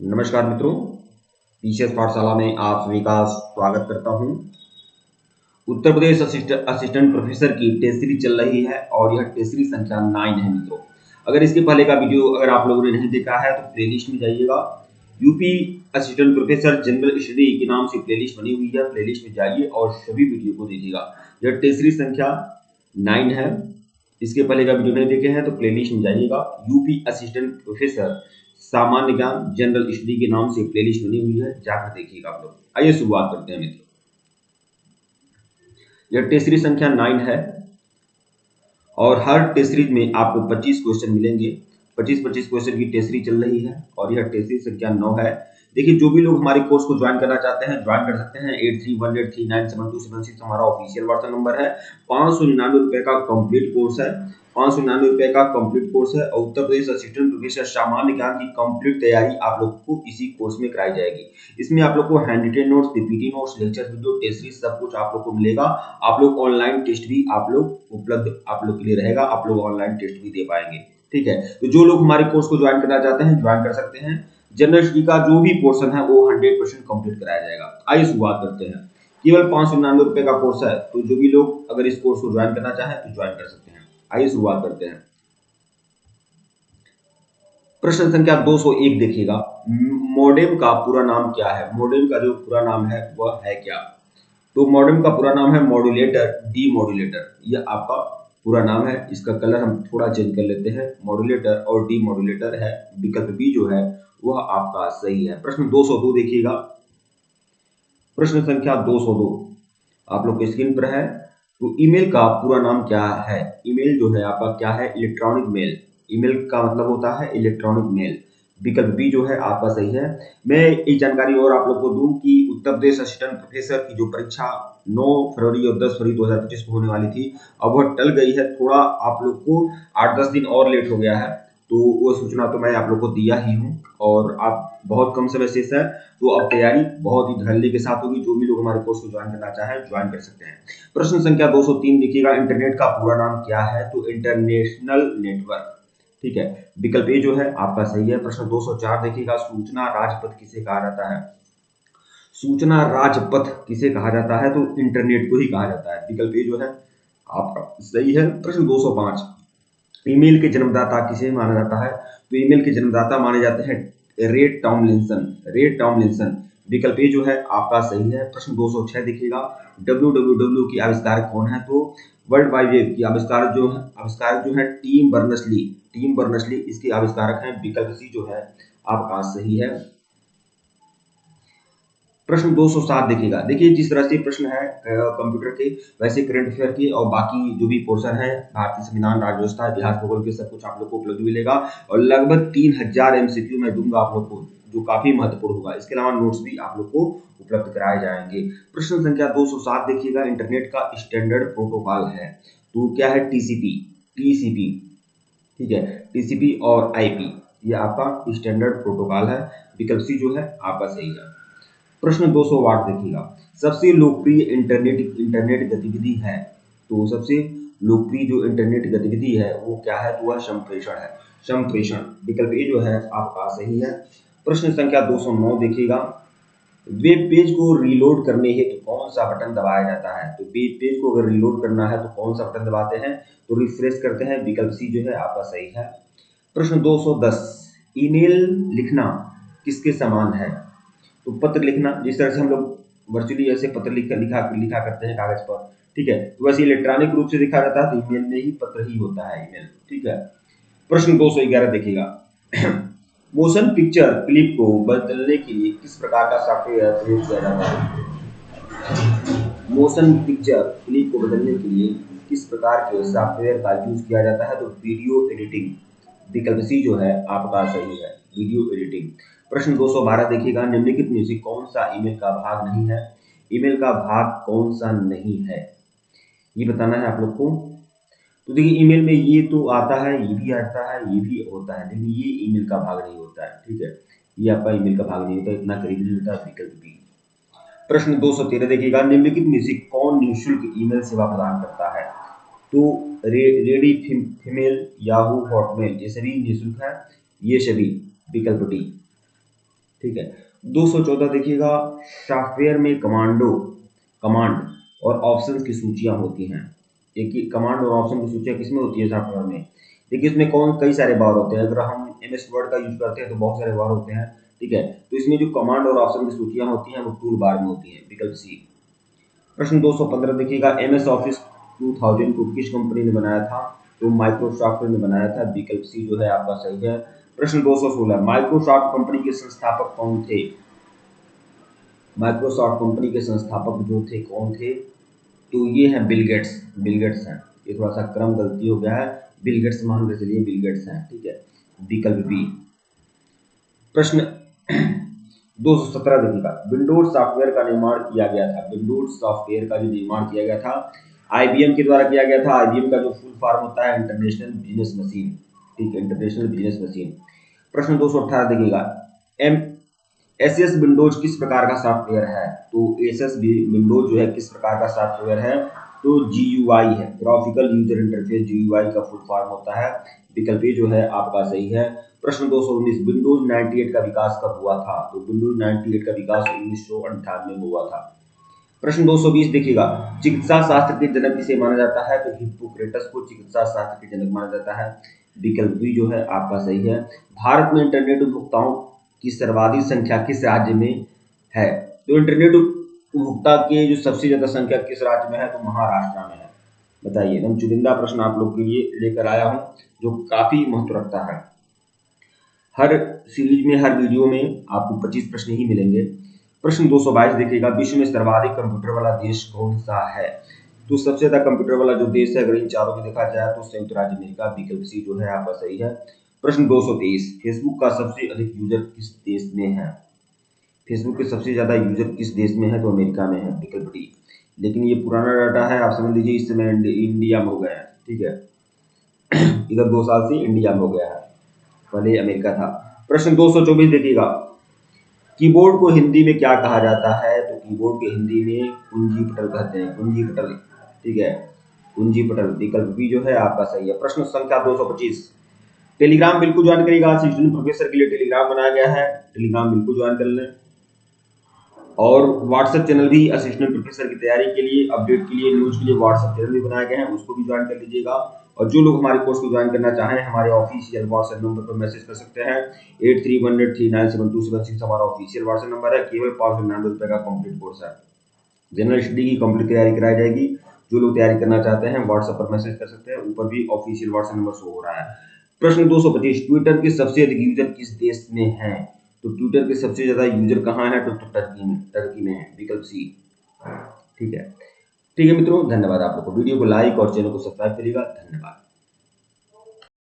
नमस्कार मित्रों, पीसीएस पाठशाला में आप सभी का स्वागत करता हूं। उत्तर प्रदेश असिस्टेंट प्रोफेसर की टेस्ट सीरीज चल रही है और यह टेस्ट सीरीज संख्या 9 है मित्रों। अगर इसके पहले का वीडियो अगर आप लोगों ने नहीं देखा है तो प्लेलिस्ट में जाइएगा। UP assistant professor general study के नाम से प्लेलिस्ट बनी हुई है, प्लेलिस्ट में जाइए और सभी वीडियो को देखिएगा। यह टेस्ट सीरीज संख्या 9 है। इसके पहले का वीडियो नहीं देखे हैं तो प्लेलिस्ट में जाइएगा। यूपी असिस्टेंट प्रोफेसर सामान्य ज्ञान जनरल स्टडी के नाम से प्लेलिस्ट बनी हुई है, जाकर देखिएगा आप लोग। आइए शुरुआत करते हैं मित्रों। यह टेस्ट सीरीज संख्या 9 है और हर टेस्ट सीरीज में आपको 25 क्वेश्चन मिलेंगे। 25 क्वेश्चन की टेस्ट सीरीज चल रही है और यह टेस्ट सीरीज संख्या 9 है। देखिए, जो भी लोग हमारे कोर्स को ज्वाइन करना चाहते हैं ज्वाइन कर सकते हैं। 8318397276 हमारा ऑफिशियल व्हाट्सएप नंबर है। 599 रुपए का कंप्लीट कोर्स है। 599 रुपए का कंप्लीट कोर्स है और उत्तर प्रदेश असिस्टेंट प्रोफेसर सामान्य ज्ञान की कंप्लीट तैयारी आप लोग को इसी कोर्स में कराई जाएगी। इसमें आप लोग को hand written notes, PPT notes, lecture video, test series सब कुछ आप लोग को मिलेगा। आप लोग ऑनलाइन टेस्ट भी आप लोग उपलब्ध आप लोग के लिए रहेगा। आप लोग ऑनलाइन टेस्ट भी दे पाएंगे। ठीक है, तो जो लोग हमारे कोर्स को ज्वाइन करना चाहते हैं ज्वाइन कर सकते हैं। जनरल स्टडी का जो भी पोर्शन है वो 100% कंप्लीट कराया जाएगा। आइए शुरुआत करते हैं। केवल 599 रुपए का कोर्स है, तो जो भी लोग अगर इस कोर्स को ज्वाइन करना चाहें तो ज्वाइन कर सकते हैं। आइए शुरुआत करते हैं। प्रश्न संख्या 201 देखिएगा। मॉडेम का पूरा नाम क्या है? मॉडेम का जो पूरा नाम है वह है क्या? तो मॉडेम का पूरा नाम है मॉड्यूलेटर डीमॉड्यूलेटर। यह आपका पूरा नाम है। इसका कलर हम थोड़ा चेंज कर लेते हैं। मॉड्यूलेटर और डीमॉड्यूलेटर है। विकल्प बी जो है वह आपका सही है। प्रश्न 202 देखिएगा। प्रश्न संख्या 202 आप लोग के स्क्रीन पर है। तो ईमेल का पूरा नाम क्या है? ईमेल जो है आपका क्या है? Electronic mail. ईमेल का मतलब होता है इलेक्ट्रॉनिक मेल। विकल्प बी जो है आपका सही है। मैं एक जानकारी और आप लोग को दूं कि उत्तर प्रदेश असिस्टेंट प्रोफेसर की जो परीक्षा 9 फरवरी और 10 फरवरी 2025 को होने वाली थी, अब वह टल गई है। थोड़ा आप लोग को 8-10 दिन और लेट हो गया है। तो वो सूचना तो मैं आप लोग को दिया ही हूँ और आप बहुत कम समय शेष है, तो अब तैयारी बहुत ही धड़ल्ले के साथ होगी। जो भी लोग हमारे कोर्स को ज्वाइन करना चाहें ज्वाइन कर सकते हैं। प्रश्न संख्या 203 देखिएगा। इंटरनेट का पूरा नाम क्या है? तो इंटरनेशनल नेटवर्क। ठीक है, विकल्प ए जो है आपका सही है। प्रश्न 204 देखिएगा। सूचना राजपथ किसे कहा जाता है? सूचना राजपथ किसे कहा जाता है? तो इंटरनेट को ही कहा जाता है। विकल्प ए जो है आपका सही है। प्रश्न 205 ईमेल के जन्मदाता किसे माना जाता है? तो ईमेल के जन्मदाता माने जाते हैं रे टॉमलिंसन। रे टॉमलिंसन। विकल्प ए जो है आपका सही है। प्रश्न 206 देखिएगा। www की आविष्कारक कौन है? तो वर्ल्ड वाइड वेब की आविष्कारक जो है टिम बर्नर्स-ली। टिम बर्नर्स-ली इसके आविष्कारक हैं। विकल्प सी जो है आपका सही है। प्रश्न 207 देखिएगा। देखिए, जिस तरह से प्रश्न है कंप्यूटर के, वैसे करंट अफेयर के और बाकी जो भी पोर्शन है भारतीय संविधान, राज्य व्यवस्था, इतिहास, भूगोल के सब कुछ आप लोग को उपलब्ध मिलेगा और लगभग 3000 एमसीक्यू मैं दूंगा आप लोग को, जो काफी महत्वपूर्ण होगा। इसके अलावा नोट्स भी आप लोग को उपलब्ध कराए जाएंगे। प्रश्न संख्या 207 देखिएगा। इंटरनेट का स्टैंडर्ड प्रोटोकॉल है, तो क्या है? टीसीपी। टीसीपी, ठीक है, टीसीपी और आईपी, ये आपका स्टैंडर्ड प्रोटोकॉल है। विकल्प सी जो है आपका सही है। प्रश्न 208 देखिएगा। सबसे लोकप्रिय इंटरनेट इंटरनेट गतिविधि है, तो सबसे लोकप्रिय जो इंटरनेट गतिविधि है वो क्या है? तो वह संप्रेषण है। संप्रेषण। विकल्प ए जो है आपका सही है। प्रश्न संख्या 209 देखिएगा। वेब पेज को रीलोड करने हेतु कौन सा बटन दबाया जाता है? तो वेब पेज को अगर रीलोड करना है तो कौन सा बटन दबाते हैं? तो रिफ्रेश करते हैं। विकल्प सी जो है आपका सही है। प्रश्न 210 ईमेल लिखना किसके समान है? तो पत्र लिखना, जिस तरह से हम लोग वर्चुअली ऐसे पत्र लिखा करते हैं कागज पर, ठीक है, तो वैसे इलेक्ट्रॉनिक रूप से लिखा जाता है तो ईमेल में ही पत्र ही होता है, ईमेल। ठीक है। प्रश्न 211 देखिएगा। मोशन पिक्चर क्लिप को बदलने के लिए किस प्रकार का सॉफ्टवेयर प्रयोग किया जाता है? मोशन पिक्चर क्लिप को बदलने के लिए किस प्रकार के सॉफ्टवेयर का यूज किया जाता है? तो वीडियो एडिटिंग। विकल्प सी जो है आपका सही है, वीडियो एडिटिंग। प्रश्न 212 देखिएगा। निम्नलिखित में से कौन सा ईमेल का भाग नहीं है? ईमेल का भाग कौन सा नहीं है, ये बताना है आप लोग को। तो देखिए, ईमेल में ये तो आता है, ये भी आता है, ये भी होता है, लेकिन ये ईमेल का भाग नहीं होता है। ठीक है, ये आपका ईमेल का भाग नहीं होता, इतना करीब नहीं होता। विकल्प बी। प्रश्न 213 देखिएगा। निम्नलिखित में से कौन निःशुल्क ईमेल सेवा प्रदान करता है? तो रेडी फीमेल, याहू, हॉटमेल, ये सभी निःशुल्क है, ये सभी। विकल्प डी। ठीक है। 214 देखिएगा, सॉफ्टवेयर में कमांड और ऑप्शंस की सूचियां होती हैं। एक कमांड और ऑप्शन की सूचियां किसमें होती है सॉफ्टवेयर में? देखिए इसमें कई सारे बार होते हैं। अगर हम एमएस वर्ड का यूज करते हैं तो बहुत सारे बार होते हैं, ठीक है। तो इसमें जो कमांड और ऑप्शन की सूचियां होती हैं वो टूल बार में होती हैं, विकल्प सी। प्रश्न 215 देखिएगा, एमएस ऑफिस 2000 को किस कंपनी ने बनाया था? तो माइक्रोसॉफ्ट ने बनाया था, विकल्प सी जो है आपका सही है। प्रश्न 216, माइक्रोसॉफ्ट कंपनी के संस्थापक कौन थे? माइक्रोसॉफ्ट कंपनी के संस्थापक जो थे कौन थे? तो ये हैं बिल गेट्स हैं। ये थोड़ा सा क्रम गलती हो गया है, बिल गेट्स मान के चलिए, बिल गेट्स हैं, ठीक है, विकल्प बी। प्रश्न 217 देखिएगा, विंडोज सॉफ्टवेयर का निर्माण किया गया था। विंडोज सॉफ्टवेयर का जो निर्माण किया गया था आईबीएम के द्वारा किया गया था। आईबीएम का जो फुल फॉर्म होता है इंटरनेशनल बिजनेस मशीन, ठीक है, इंटरनेशनल बिजनेस मशीन। प्रश्न 218 देखिएगा, एम एसएस विंडोज किस प्रकार का सॉफ्टवेयर है? तो एसएस विंडोज जो है किस प्रकार का सॉफ्टवेयर है? तो जीयूआई है, ग्राफिकल यूजर इंटरफेस, जीयूआई का फुल फॉर्म होता है, विकल्प ए जो है आपका सही है। प्रश्न 219, विंडोज 98 का विकास कब हुआ था? तो विंडोज 98 का विकास 1998 में हुआ था। प्रश्न 220 देखिएगा, चिकित्सा शास्त्र के जनक किसे माना जाता है? तो हिप्पोक्रेटस को चिकित्सा शास्त्र के जनक माना जाता है, विकल्प बी जो है आपका सही है। भारत में इंटरनेट उपभोक्ताओं की सर्वाधिक संख्या किस राज्य में है? तो इंटरनेट उपभोक्ता के जो सबसे ज्यादा संख्या किस राज्य में है? तो महाराष्ट्र में है। बताइए, एकदम चुनिंदा प्रश्न आप लोग के लिए लेकर आया हूं जो काफी महत्व रखता है। हर सीरीज में, हर वीडियो में आपको 25 प्रश्न ही मिलेंगे। प्रश्न 222 देखिएगा, विश्व में सर्वाधिक कंप्यूटर वाला देश कौन सा है? तो सबसे ज्यादा कंप्यूटर वाला जो देश है अगर इन चारों में देखा जाए तो संयुक्त राज्य अमेरिका, विकल्प सी जो है आपका सही है। प्रश्न 223, फेसबुक का सबसे अधिक यूजर किस देश में है? फेसबुक के सबसे ज्यादा यूजर किस देश में है? तो अमेरिका में है, विकल्प डी। लेकिन ये पुराना डाटा है, आप समझ लीजिए इस समय इंडिया में हो गया है, ठीक है। इधर 2 साल से इंडिया में हो गया है, पहले अमेरिका था। प्रश्न 224 देखिएगा, कीबोर्ड को हिंदी में क्या कहा जाता है? तो कीबोर्ड के हिंदी में कुंजी पटल कहते हैं, कुंजी पटल, ठीक है, कुंजी पटल, विकल्प बी जो है आपका सही है। प्रश्न संख्या 225, टेलीग्राम बिल्कुल ज्वाइन करेगा, असिस्टेंट प्रोफेसर के लिए टेलीग्राम बनाया गया है, टेलीग्राम बिल्कुल ज्वाइन कर लें। और व्हाट्सएप चैनल भी असिस्टेंट प्रोफेसर की तैयारी के लिए, अपडेट के लिए, न्यूज के लिए व्हाट्सएप चैनल भी बनाए गए हैं, उसको भी ज्वाइन कर लीजिएगा। और जो लोग हमारे कोर्स को ज्वाइन करना चाहें हमारे ऑफिशियल व्हाट्सएप नंबर पर मैसेज कर सकते हैं, 8318397276 हमारा ऑफिशियल व्हाट्सएप नंबर है। केवल 599 रुपए का कंप्लीट कोर्स है, जनरल स्टडी की कंप्लीट तैयारी कराई जाएगी। जो लोग तैयारी करना चाहते हैं व्हाट्सएप पर मैसेज कर सकते हैं, ऊपर भी ऑफिशियल व्हाट्सएप नंबर शो हो रहा है। प्रश्न 225, ट्विटर के सबसे अधिक यूजर किस देश में है? तो ट्विटर के सबसे ज्यादा यूजर कहाँ है? तो टर्की में है, विकल्प सी, ठीक है। ठीक है मित्रों, धन्यवाद आप लोग को। वीडियो को लाइक और चैनल को सब्सक्राइब करिएगा, धन्यवाद।